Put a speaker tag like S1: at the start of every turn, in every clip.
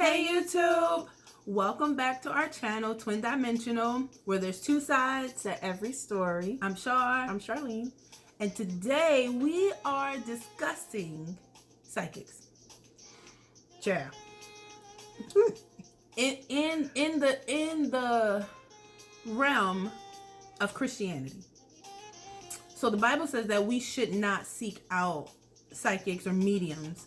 S1: Hey YouTube! Welcome back to our channel, Twin Dimensional, where there's two sides
S2: to every story.
S1: I'm Shar.
S2: I'm Charlene.
S1: And today we are discussing psychics.
S2: Ciao.
S1: In the realm of Christianity. So the Bible says that we should not seek out psychics or mediums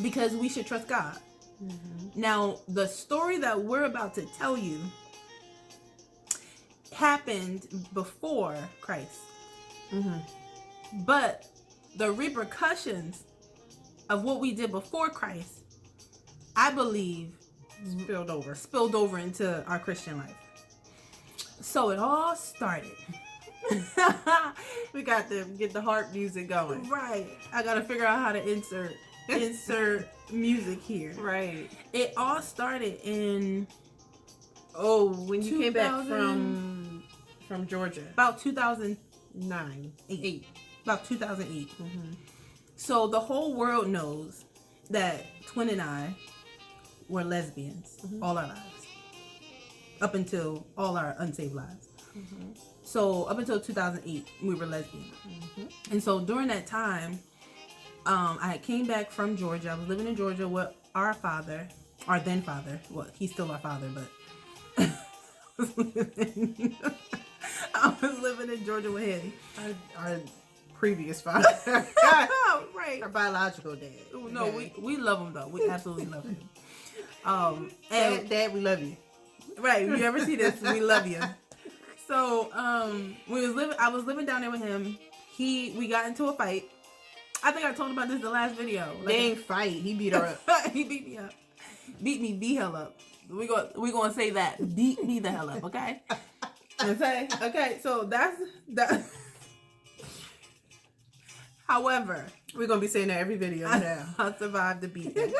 S1: because we should trust God. Mm-hmm. Now, the story that we're about to tell you happened before Christ. Mm-hmm. But the repercussions of what we did before Christ, I believe, spilled over into our Christian life. So it all started.
S2: We got to get the harp music going.
S1: Right. I got to figure out how to insert music here.
S2: Right.
S1: It all started in
S2: when you came back from Georgia.
S1: About 2008. About 2008. Mm-hmm. So the whole world knows that Twin and I were lesbians all our lives. Up until all our unsaved lives. Mm-hmm. So up until 2008, we were lesbians. Mm-hmm. And so during that time, I came back from Georgia. I was living in Georgia with our father, our then father. Well, he's still our father, but I was living in Georgia with him.
S2: Our previous father.
S1: Right.
S2: Our biological dad.
S1: No, okay. we love him though. We absolutely love him.
S2: And Dad, we love you.
S1: Right. If you ever see this, we love you. So, I was living down there with him. We got into a fight. I think I told him about this in the last video.
S2: They ain't fight. He beat her up.
S1: He beat me up. Beat me the hell up. We gonna say that. Beat me the hell up, okay? Okay, so that's that. However,
S2: we're gonna be saying that every video now.
S1: I survived the beating.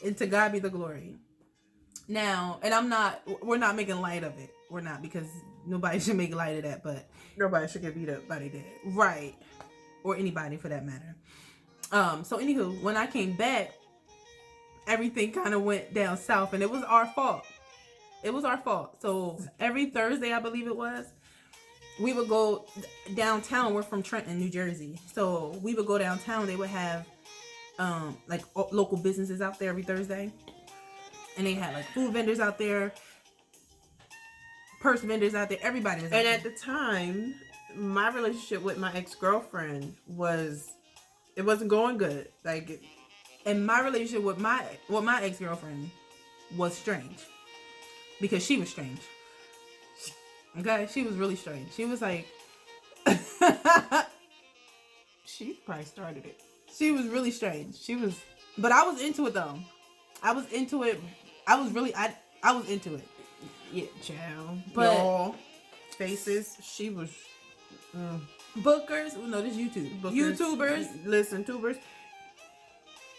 S1: And to God be the glory. Now, and we're not making light of it. We're not, because nobody should make light of that, but
S2: nobody should get beat up by their dad.
S1: Right. Or anybody for that matter. So anywho, when I came back, everything kind of went down south, and it was our fault. It was our fault. So every Thursday, I believe it was, we would go downtown. We're from Trenton, New Jersey. So we would go downtown. They would have like local businesses out there every Thursday. And they had like food vendors out there, purse vendors out there. Everybody was out there.
S2: And at the time, my relationship with my ex-girlfriend it wasn't going good.
S1: And my relationship with my ex-girlfriend was strange, because she was strange. Okay, she was really strange. She was like,
S2: she probably started it.
S1: She was really strange. But I was into it though. I was into it. I was into it.
S2: Yeah, child.
S1: But
S2: y'all faces, she was.
S1: Bookers, no, this YouTube. YouTubers.
S2: Listen, tubers.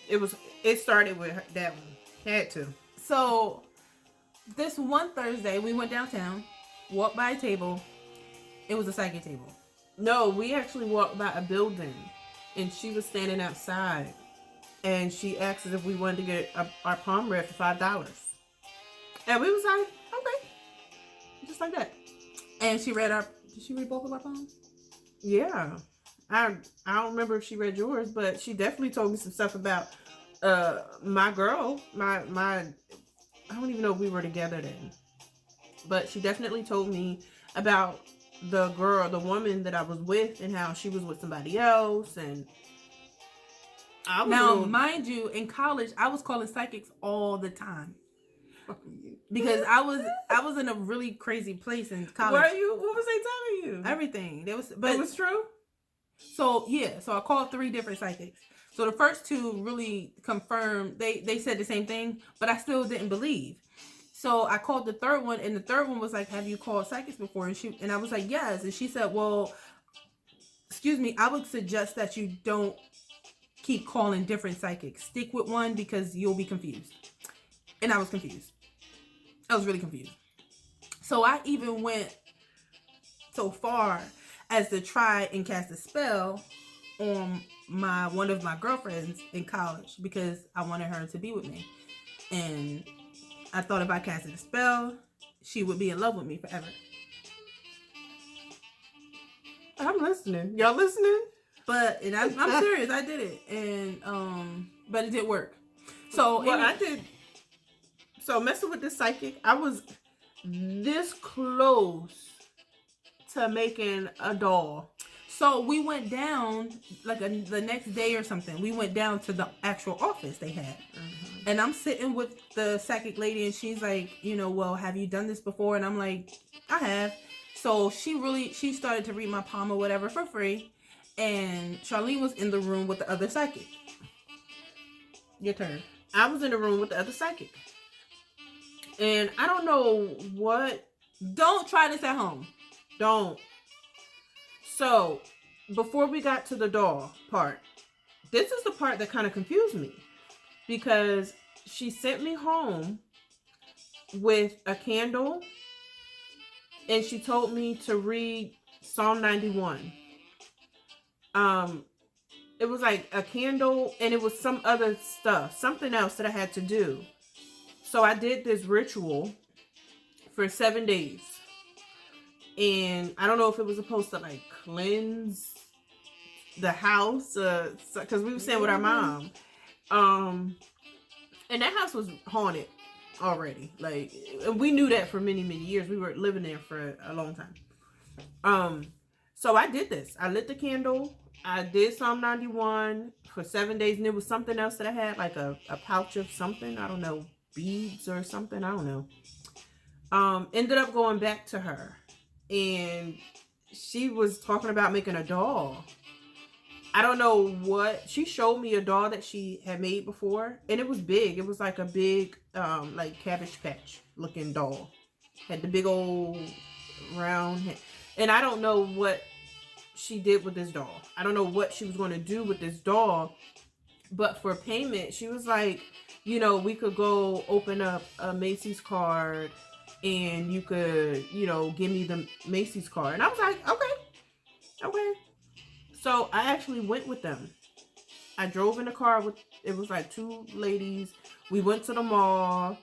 S2: It started with that one. Had to.
S1: So, this one Thursday, we went downtown, walked by a table. It was a psychic table.
S2: No, we actually walked by a building, and she was standing outside, and she asked us if we wanted to get our palm read for $5. And we was like, okay. Just like that.
S1: And did she read both of our palms?
S2: Yeah. I don't remember if she read yours, but she definitely told me some stuff about my girl. My I don't even know if we were together then. But she definitely told me about the woman that I was with, and how she was with somebody else. And
S1: mind you, in college I was calling psychics all the time. Because I was in a really crazy place in college.
S2: Were you? What was they telling you?
S1: Everything. But
S2: it was true.
S1: So yeah, so I called 3 different psychics. So the first 2 really confirmed. They said the same thing, but I still didn't believe. So I called the third one, and the third one was like, "Have you called psychics before?" And I was like, "Yes." And she said, "Well, excuse me, I would suggest that you don't keep calling different psychics. Stick with one, because you'll be confused." And I was confused. I was really confused. So I even went so far as to try and cast a spell on one of my girlfriends in college, because I wanted her to be with me. And I thought if I casted a spell, she would be in love with me forever.
S2: I'm listening. Y'all listening?
S1: But and I'm serious, I did it. And but it didn't work. So
S2: I did. So messing with the psychic, I was this close to making a doll.
S1: So we went down like the next day or something. We went down to the actual office they had. Mm-hmm. And I'm sitting with the psychic lady and she's like, well, have you done this before? And I'm like, I have. So she started to read my palm or whatever for free. And Charlene was in the room with the other psychic. Your turn.
S2: I was in the room with the other psychic. And I don't know what.
S1: Don't try this at home.
S2: Don't. So, before we got to the doll part, this is the part that kind of confused me. Because she sent me home with a candle. And she told me to read Psalm 91. It was like a candle and it was some other stuff. Something else that I had to do. So I did this ritual for 7 days. And I don't know if it was supposed to like cleanse the house, because we were staying with our mom. And that house was haunted already. Like, and we knew that for many, many years. We were living there for a long time. So I did this. I lit the candle. I did Psalm 91 for 7 days. And there was something else that I had, like a pouch of something. I don't know, beads or something. I don't know. Ended up going back to her. And she was talking about making a doll. I don't know what. She showed me a doll that she had made before. And it was big. It was like a big, like Cabbage Patch looking doll. Had the big old round head. And I don't know what she did with this doll. I don't know what she was going to do with this doll. But for payment, she was like, we could go open up a Macy's card. And you could, give me the Macy's card. And I was like, okay. So I actually went with them. I drove in the car it was like 2 ladies. We went to the mall.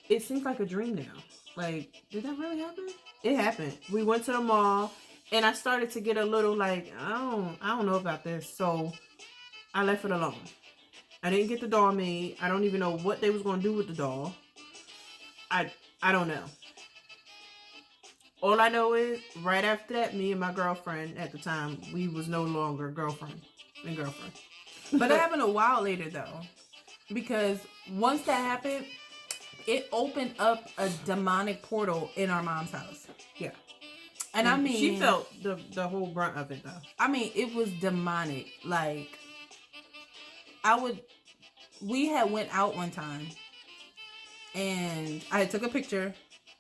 S2: It seems like a dream now. Like, did that really happen? It happened. We went to the mall and I started to get a little like, I don't know about this. So I left it alone. I didn't get the doll made. I don't even know what they was going to do with the doll. I don't know. All I know is, right after that, me and my girlfriend at the time, we was no longer girlfriend and girlfriend.
S1: But it happened a while later, though. Because once that happened, it opened up a demonic portal in our mom's house.
S2: Yeah.
S1: And I mean...
S2: She felt the whole brunt of it, though.
S1: I mean, it was demonic. Like, we had went out one time. And I took a picture,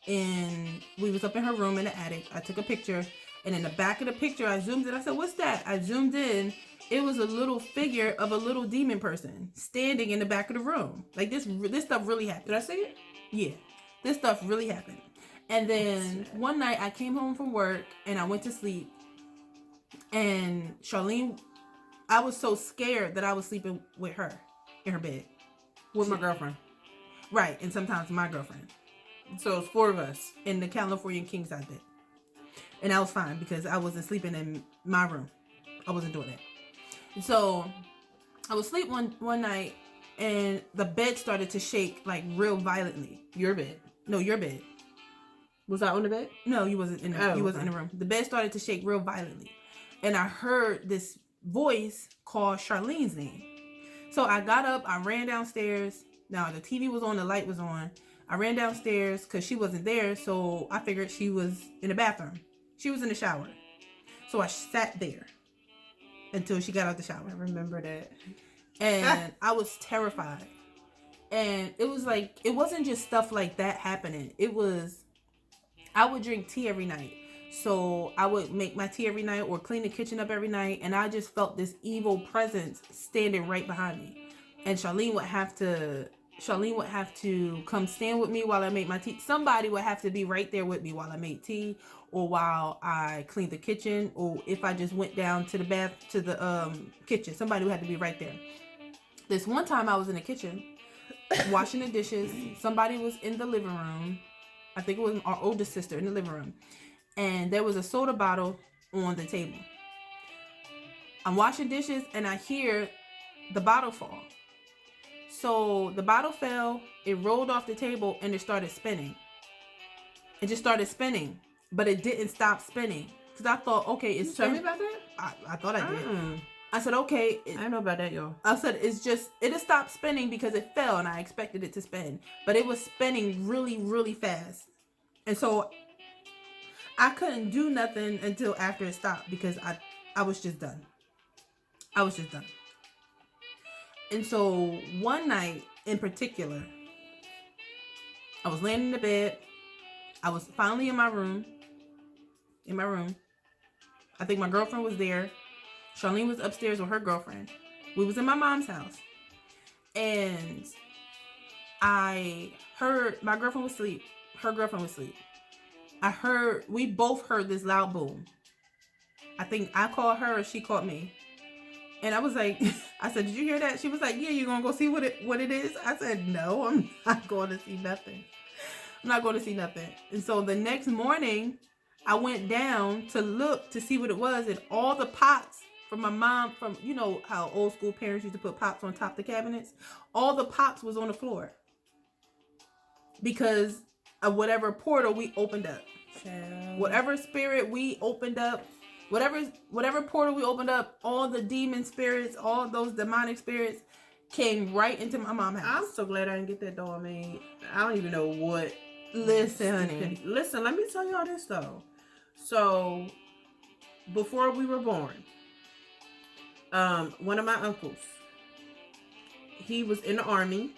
S1: and we was up in her room in the attic. I took a picture, and in the back of the picture, I zoomed in. I said, "What's that?" I zoomed in. It was a little figure of a little demon person standing in the back of the room. Like, this stuff really happened.
S2: Did I see it?
S1: Yeah, this stuff really happened. And then one night, I came home from work, and I went to sleep. And Charlene, I was so scared that I was sleeping with her in her bed.
S2: With my girlfriend.
S1: Right, and sometimes my girlfriend.
S2: So it's 4 of us.
S1: In the California king size bed. And I was fine because I wasn't sleeping in my room. I wasn't doing that. So I was asleep one night and the bed started to shake like real violently.
S2: Your bed?
S1: No, your bed.
S2: Was I on the bed?
S1: No, you wasn't in the, you wasn't in the room. The bed started to shake real violently. And I heard this voice call Charlene's name. So I got up, I ran downstairs. Now, the TV was on, the light was on. I ran downstairs because she wasn't there, so I figured she was in the bathroom. She was in the shower. So I sat there until she got out the shower.
S2: I remember that.
S1: And I was terrified. And it was like, it wasn't just stuff like that happening. It was, I would drink tea every night. So I would make my tea every night or clean the kitchen up every night. And I just felt this evil presence standing right behind me. And Charlene would have to come stand with me while I made my tea. Somebody would have to be right there with me while I made tea or while I cleaned the kitchen, or if I just went down to the kitchen, somebody would have to be right there. This one time I was in the kitchen washing the dishes. Somebody was in the living room. I think it was our oldest sister in the living room. And there was a soda bottle on the table. I'm washing dishes and I hear the bottle fall. So the bottle fell, it rolled off the table, and it started spinning. It just started spinning, but it didn't stop spinning. Because I thought, okay, it's
S2: Tell me about that.
S1: I thought I did. I said, okay.
S2: I don't know about that, y'all.
S1: I said, it'll stop spinning because it fell and I expected it to spin. But it was spinning really, really fast. And so I couldn't do nothing until after it stopped because I was just done. I was just done. And so one night in particular, I was laying in the bed. I was finally in my room. I think my girlfriend was there. Charlene was upstairs with her girlfriend. We was in my mom's house. And I heard, my girlfriend was asleep. Her girlfriend was asleep. We both heard this loud boom. I think I called her or she called me. And I was like, I said, did you hear that? She was like, yeah, you gonna go see what it is? I said, no, I'm not going to see nothing. I'm not going to see nothing. And so the next morning, I went down to look to see what it was. And all the pots from my mom, from, you know how old school parents used to put pots on top of the cabinets? All the pots was on the floor. Because of whatever portal we opened up. Whatever spirit we opened up. Whatever portal we opened up, all the demon spirits, all those demonic spirits came right into my mom's house.
S2: I'm so glad I didn't get that doll made. I don't even know what.
S1: Listen, honey.
S2: Listen, let me tell y'all this though. So, before we were born, one of my uncles, he was in the army,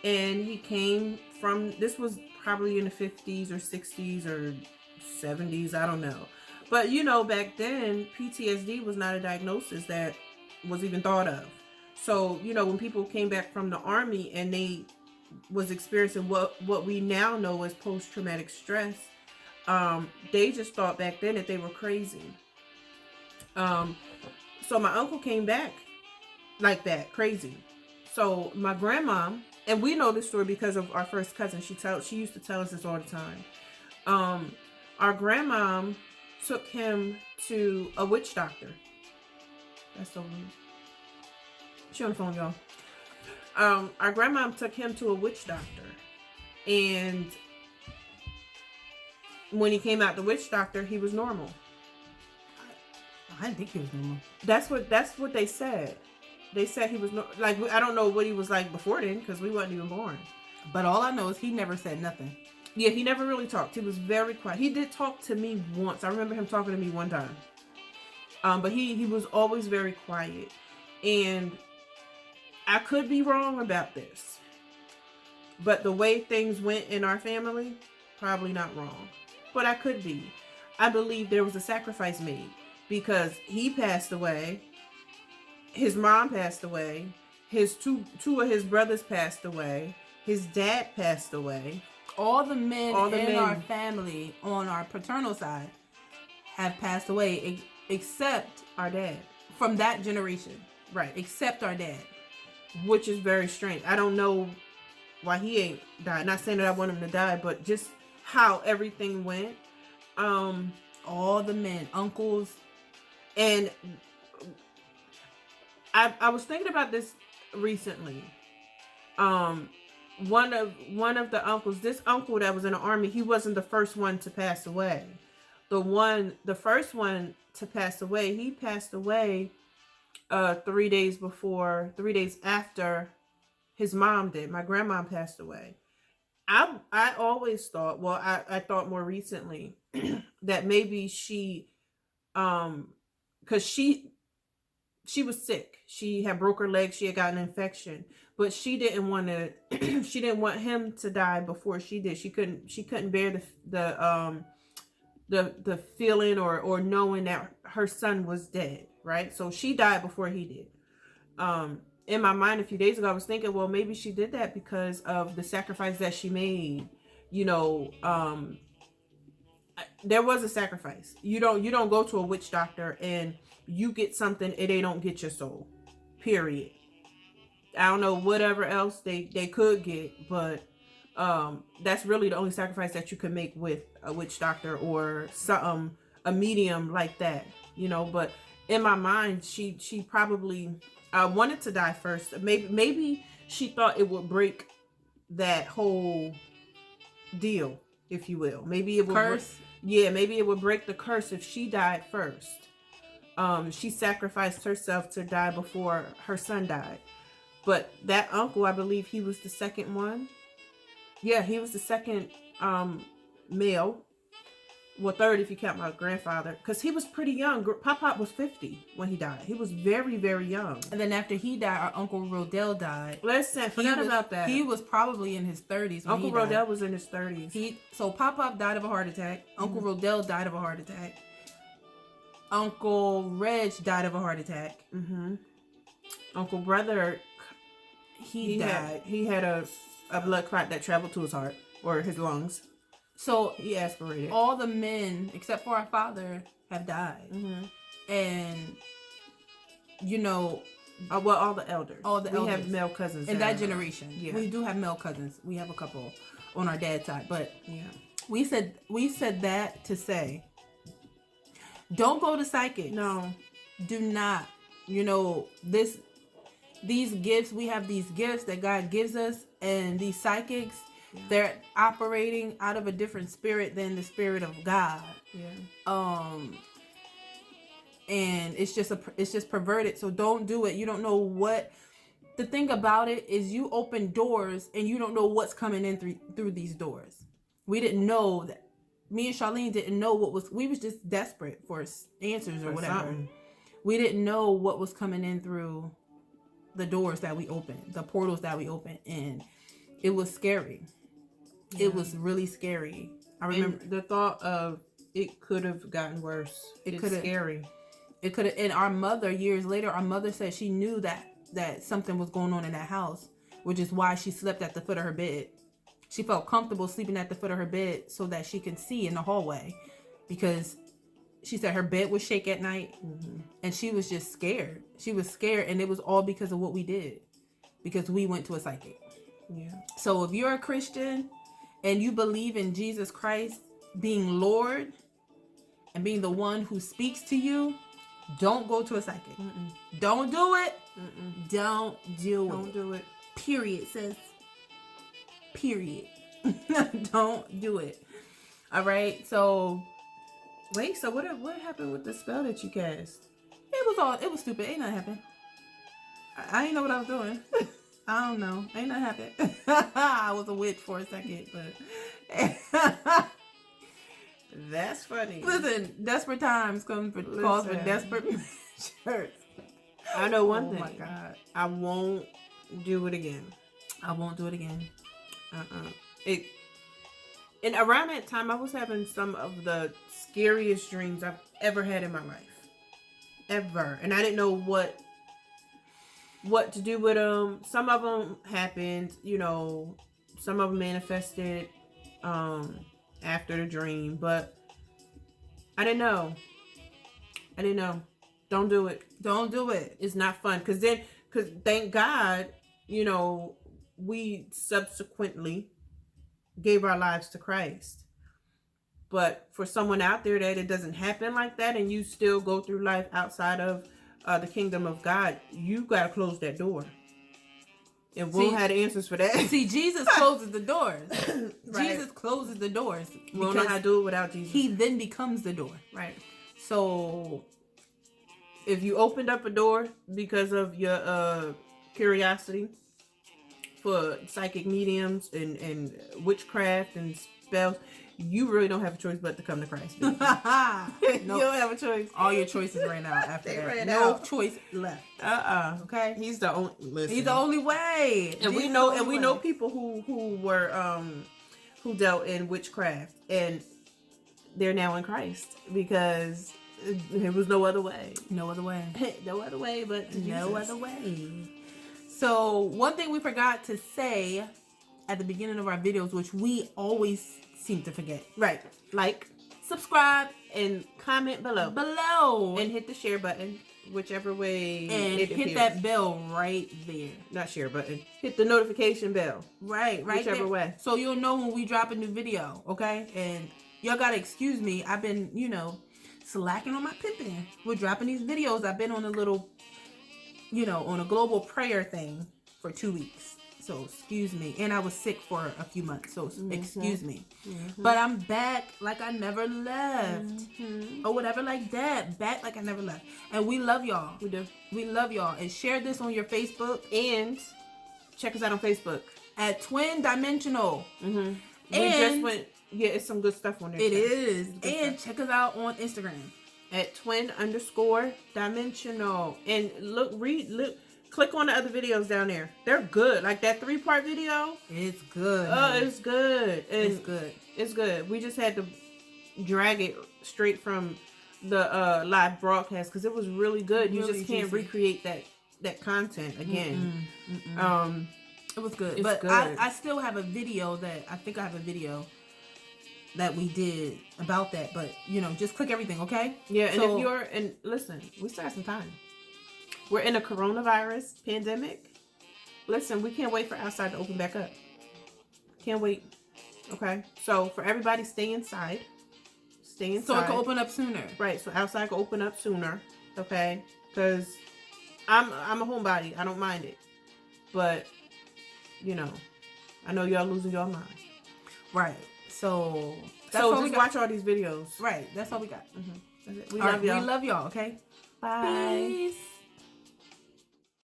S2: and he came from, this was probably in the 50s or 60s or 70s, I don't know. But, you know, back then, PTSD was not a diagnosis that was even thought of. So, you know, when people came back from the army and they was experiencing what we now know as post-traumatic stress, they just thought back then that they were crazy. So my uncle came back like that, crazy. So my grandma, and we know this story because of our first cousin. She used to tell us this all the time. Our grandma took him to a witch doctor. That's so weird. She on the phone, y'all. Our grandma took him to a witch doctor, and when he came out the witch doctor, he was normal.
S1: I didn't think he was normal.
S2: That's what they said. They said he was like, I don't know what he was like before then because we wasn't even born.
S1: But all I know is he never said nothing.
S2: Yeah, he never really talked. He was very quiet. He did talk to me once. I remember him talking to me one time. But he was always very quiet. And I could be wrong about this. But the way things went in our family, probably not wrong. But I could be. I believe there was a sacrifice made. Because he passed away. His mom passed away. His two of his brothers passed away. His dad passed away.
S1: All the men in our family on our paternal side have passed away, except
S2: our dad.
S1: From that generation.
S2: Right.
S1: Except our dad.
S2: Which is very strange. I don't know why he ain't died. Not saying that I want him to die, but just how everything went.
S1: All the men, uncles.
S2: And I was thinking about this recently. One of the uncles, this uncle that was in the army, he wasn't the first one to pass away. The first one to pass away, he passed away 3 days after his mom did. My grandma passed away. I always thought, well, I thought more recently that maybe she, because she was sick. She had broke her leg. She had gotten an infection, but she didn't want to. She didn't want him to die before she did. She couldn't bear the feeling or knowing that her son was dead. Right. So she died before he did. In my mind, a few days ago, I was thinking, well, maybe she did that because of the sacrifice that she made. You know, there was a sacrifice. You don't go to a witch doctor and you get something and they don't get your soul. Period. I don't know whatever else they could get, but that's really the only sacrifice that you could make with a witch doctor or some a medium like that, you know. But in my mind, she probably wanted to die first. Maybe she thought it would break that whole deal, if you will. Maybe it would
S1: curse.
S2: maybe it would break the curse if she died first. She sacrificed herself to die before her son died. But that uncle, I believe he was the second one. Yeah, he was the second male. Well, third if you count my grandfather, because he was pretty young. Pop was 50 when he died. He was very, very young.
S1: And then after he died, our Uncle Rodell died.
S2: Listen, forgot about that.
S1: He was probably in his 30s when
S2: Uncle Rodell was in his 30s.
S1: So Pop died of a heart attack. Uncle Rodell died of a heart attack. Uncle Reg died of a heart attack.
S2: Uncle Brother,
S1: he died.
S2: He had a blood clot that traveled to his heart or his lungs.
S1: So
S2: he aspirated.
S1: All the men, except for our father, have died. And, you know...
S2: well, all the elders. We have male cousins.
S1: In that generation. Yeah. We do have male cousins. We have a couple on our dad's side. But
S2: yeah,
S1: we said that to say, don't go to psychics.
S2: No.
S1: Do not. You know, these gifts, we have these gifts that God gives us, and these psychics, they're operating out of a different spirit than the spirit of God. And it's just perverted. So don't do it. You don't know what. The thing about it is, you open doors and you don't know what's coming in through these doors. We didn't know that. Me and Charlene didn't know what was. We was just desperate for answers or whatever. Something. We didn't know what was coming in through the doors that we opened, the portals that we opened, and it was scary. It was really scary. I remember
S2: the thought of it could have gotten worse. It's scary.
S1: It could have. And our mother, years later, our mother said she knew that something was going on in that house, which is why she slept at the foot of her bed. She felt comfortable sleeping at the foot of her bed so that she could see in the hallway, because she said her bed would shake at night, and she was just scared. She was scared, and it was all because of what we did, because we went to a psychic.
S2: Yeah.
S1: So if you're a Christian and you believe in Jesus Christ being Lord and being the one who speaks to you, don't go to a psychic. Don't do it. Don't do it. Period, sis. Period. Don't do it. All right. So
S2: wait. So what happened with the spell that you cast?
S1: It was stupid. Ain't nothing happened. I ain't know what I was doing. I don't know. Ain't nothing happened. I was a witch for a second, but
S2: that's funny.
S1: Listen, desperate times calls for desperate measures.
S2: I know one thing.
S1: Oh my God.
S2: I won't do it again.
S1: I won't do it again.
S2: And around that time, I was having some of the scariest dreams I've ever had in my life. Ever. And I didn't know what to do with them. Some of them happened, you know, some of them manifested after the dream, but I didn't know. Don't do it.
S1: Don't do it.
S2: It's not fun. Because thank God, you know, we subsequently gave our lives to Christ. But for someone out there that it doesn't happen like that, and you still go through life outside of the kingdom of God, you got to close that door. And we'll have the answers for that.
S1: See, Jesus closes the doors.
S2: Right.
S1: Jesus closes the doors.
S2: We don't know how to do it without Jesus.
S1: He then becomes the door.
S2: Right.
S1: So
S2: if you opened up a door because of your curiosity for psychic mediums and witchcraft and spells, you really don't have a choice but to come to Christ.
S1: No,
S2: you don't have a choice.
S1: All your choices ran out after
S2: they
S1: that.
S2: Ran
S1: no
S2: out.
S1: Choice left.
S2: Okay. He's the only. Listen.
S1: He's the only way.
S2: And we know people who were who dealt in witchcraft, and they're now in Christ because there was no other way.
S1: No other way.
S2: No other way but to
S1: no
S2: Jesus.
S1: other way. So one thing we forgot to say at the beginning of our videos, which we always seem to forget.
S2: Right. Like, subscribe, and comment below.
S1: And
S2: hit the share button. whichever way
S1: and
S2: it
S1: hit
S2: appears.
S1: that bell right there.
S2: Not share button. Hit the notification bell.
S1: Right
S2: whichever
S1: there.
S2: way.
S1: So you'll know when we drop a new video, okay? And y'all gotta excuse me. I've been, slacking on my pimping. We're dropping these videos. I've been on a little, on a global prayer thing for 2 weeks. So excuse me. And I was sick for a few months. So excuse me. But I'm back like I never left. Or whatever like that. Back like I never left. And we love y'all.
S2: We do.
S1: We love y'all. And share this on your Facebook.
S2: And check us out on Facebook.
S1: At Twin Dimensional.
S2: We
S1: And
S2: just went, it's some good stuff on there.
S1: it is.
S2: stuff.
S1: And check us out on Instagram.
S2: At twin_dimensional. And look, click on the other videos down there. They're good. Like that 3-part video.
S1: It's good.
S2: Oh, it's good. And
S1: it's good.
S2: It's good. We just had to drag it straight from the live broadcast because it was really good. You
S1: Really
S2: just can't
S1: juicy.
S2: recreate that content again.
S1: It was good.
S2: It's
S1: But
S2: good.
S1: I still have a video that we did about that. But, just click everything, okay?
S2: Yeah, and
S1: So-
S2: listen, we still have some time. We're in a coronavirus pandemic. Listen, we can't wait for outside to open back up. Can't wait. Okay? So, for everybody, stay inside. Stay inside.
S1: So it can open up sooner.
S2: Right, so outside can open up sooner. Okay? Because I'm a homebody. I don't mind it. But, I know y'all losing your mind.
S1: Right. So that's
S2: So
S1: all we
S2: just
S1: got.
S2: watch all these videos.
S1: Right. That's all we got.
S2: That's it. We
S1: All
S2: love
S1: right,
S2: y'all.
S1: We love y'all, okay?
S2: Bye.
S1: Peace.